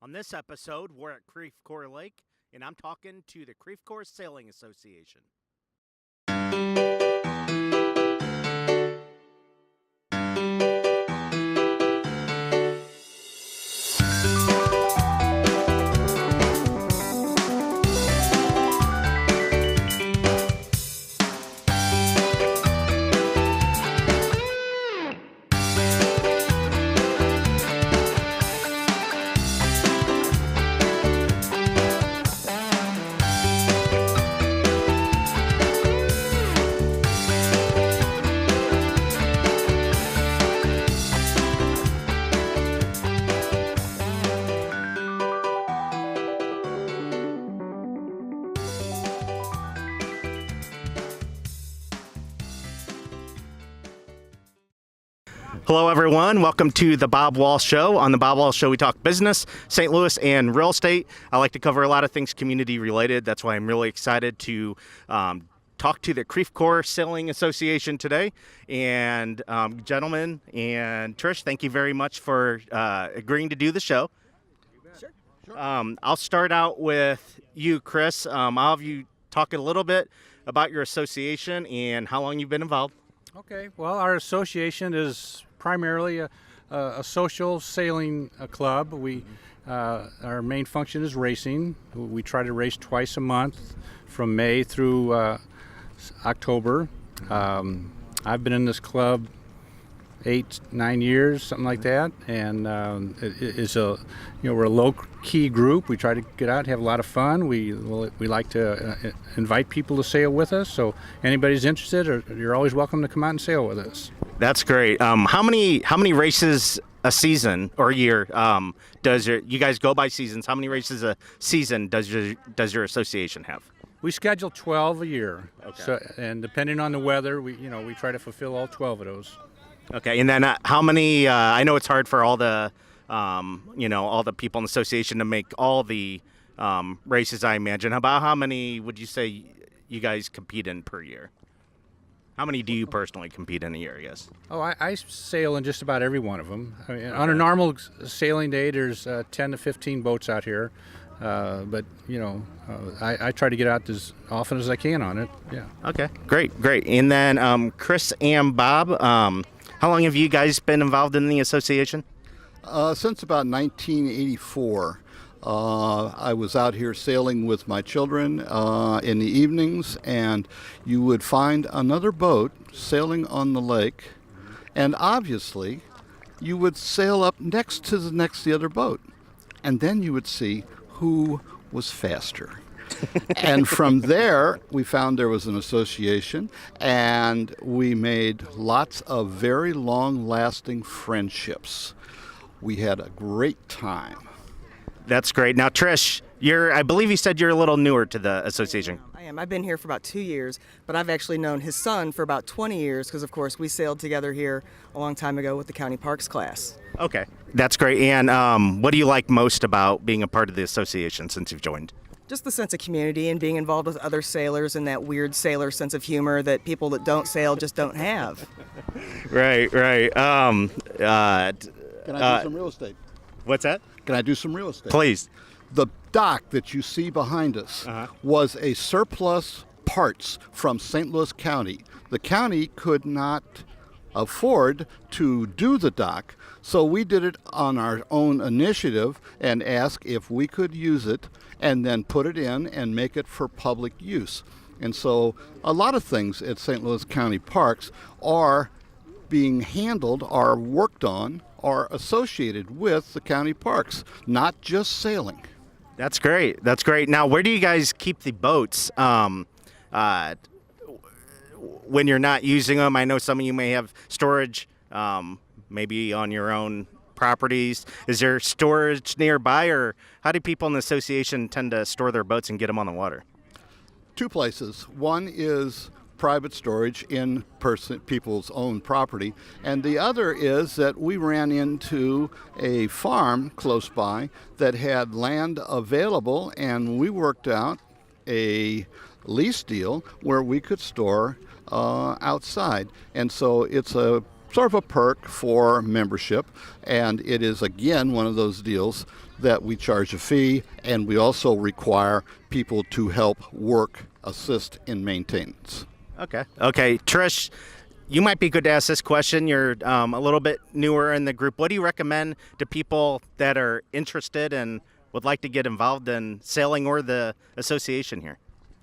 On this episode, we're at Creve Coeur Lake, and I'm talking to the Creve Coeur Sailing Association. Hello, everyone. Welcome to the Bob Wahl Show. On the Bob Wahl Show, we talk business, St. Louis, and real estate. I like to cover a lot of things community related. That's why I'm really excited to talk to the Creve Coeur Sailing Association today. And gentlemen and Trish, thank you very much for agreeing to do the show. Sure. I'll start out with you, Chris. I'll have you talk a little bit about your association and how long you've been involved. Okay. Well, our association is primarily a social sailing club. Our main function is racing. We try to race twice a month from May through October. I've been in this club 8-9 years, something like that, and we're a low-key group. We try to get out and have a lot of fun. We like to invite people to sail with us, so anybody's interested, you're always welcome to come out and sail with us. That's great. How many races a season or a year you guys go by seasons? How many races a season does your association have? We schedule 12 a year. Okay. So, and depending on the weather, we try to fulfill all 12 of those. Okay, and then how many? I know it's hard for all the all the people in the association to make all the races. I imagine. About how many would you say you guys compete in per year? How many do you personally compete in a year? Yes. Oh, I sail in just about every one of them. I mean, on a normal sailing day, there's 10 to 15 boats out here, but I try to get out as often as I can on it. Yeah. Okay. Great. And then Chris and Bob. How long have you guys been involved in the association? Since about 1984. I was out here sailing with my children in the evenings, and you would find another boat sailing on the lake, and obviously you would sail up next to the other boat, and then you would see who was faster. And from there, we found there was an association, and we made lots of very long-lasting friendships. We had a great time. That's great. Now, Trish, I believe you said you're a little newer to the association. I am. I've been here for about 2 years, but I've actually known his son for about 20 years because, of course, we sailed together here a long time ago with the County Parks class. Okay. That's great. And what do you like most about being a part of the association since you've joined? Just the sense of community and being involved with other sailors and that weird sailor sense of humor that people that don't sail just don't have. Right. Can I do some real estate? What's that? Can I do some real estate? Please. The dock that you see behind us was a surplus parts from St. Louis County. The county could not afford to do the dock, so we did it on our own initiative and asked if we could use it and then put it in and make it for public use. And so a lot of things at St. Louis County Parks are being handled, are worked on, are associated with the county parks, not just sailing. That's great. Now, where do you guys keep the boats when you're not using them? I know some of you may have storage, maybe on your own properties. Is there storage nearby, or how do people in the association tend to store their boats and get them on the water? Two places. One is private storage in people's own property, and the other is that we ran into a farm close by that had land available, and we worked out a lease deal where we could store outside. And so it's a sort of a perk for membership, and it is again one of those deals that we charge a fee, and we also require people to help assist in maintenance. Okay, Trish, you might be good to ask this question. You're a little bit newer in the group. What do you recommend to people that are interested and would like to get involved in sailing or the association here?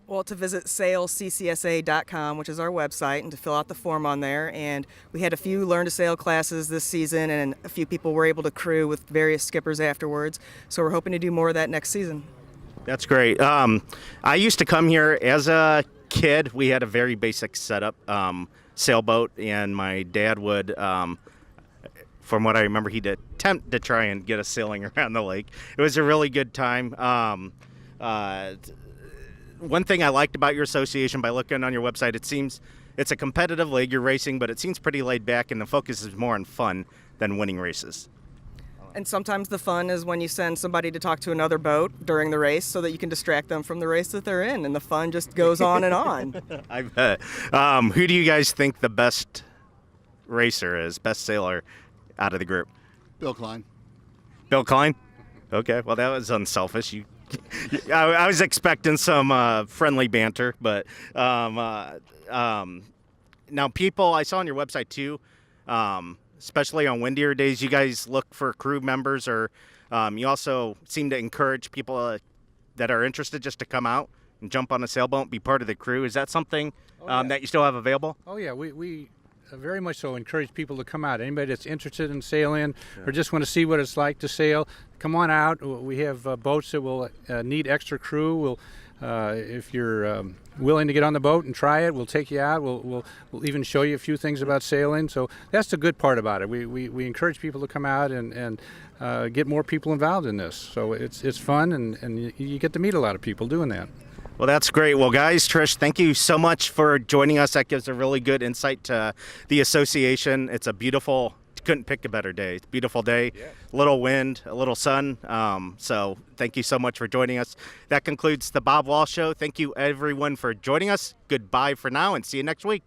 Well, to visit sailccsa.com, which is our website, and to fill out the form on there. And we had a few learn to sail classes this season, and a few people were able to crew with various skippers afterwards. So we're hoping to do more of that next season. That's great. I used to come here as a kid. We had a very basic setup, sailboat, and my dad would, from what I remember, he'd attempt to try and get us sailing around the lake. It was a really good time. One thing I liked about your association, by looking on your website, it seems it's a competitive league, you're racing, but it seems pretty laid back, and the focus is more on fun than winning races. And sometimes the fun is when you send somebody to talk to another boat during the race so that you can distract them from the race that they're in, and the fun just goes on and on. I bet. Who do you guys think the best racer is, best sailor out of the group? Bill Klein. Bill Klein? Okay, well, that was unselfish. I was expecting some friendly banter, but now people, I saw on your website too, especially on windier days, you guys look for crew members, or you also seem to encourage people that are interested just to come out and jump on a sailboat, be part of the crew. Is that something that you still have available? Oh yeah, we very much so encourage people to come out. Anybody that's interested in sailing or just want to see what it's like to sail, come on out. We have boats that will need extra crew. If you're willing to get on the boat and try it, we'll take you out. We'll even show you a few things about sailing. So that's the good part about it. We encourage people to come out and get more people involved in this. So it's fun, and you get to meet a lot of people doing that. Well, that's great. Well, guys, Trish, thank you so much for joining us. That gives a really good insight to the association. It's a beautiful, couldn't pick a better day. It's a beautiful day, a little wind, a little sun. So thank you so much for joining us. That concludes the Bob Wahl Show. Thank you, everyone, for joining us. Goodbye for now, and see you next week.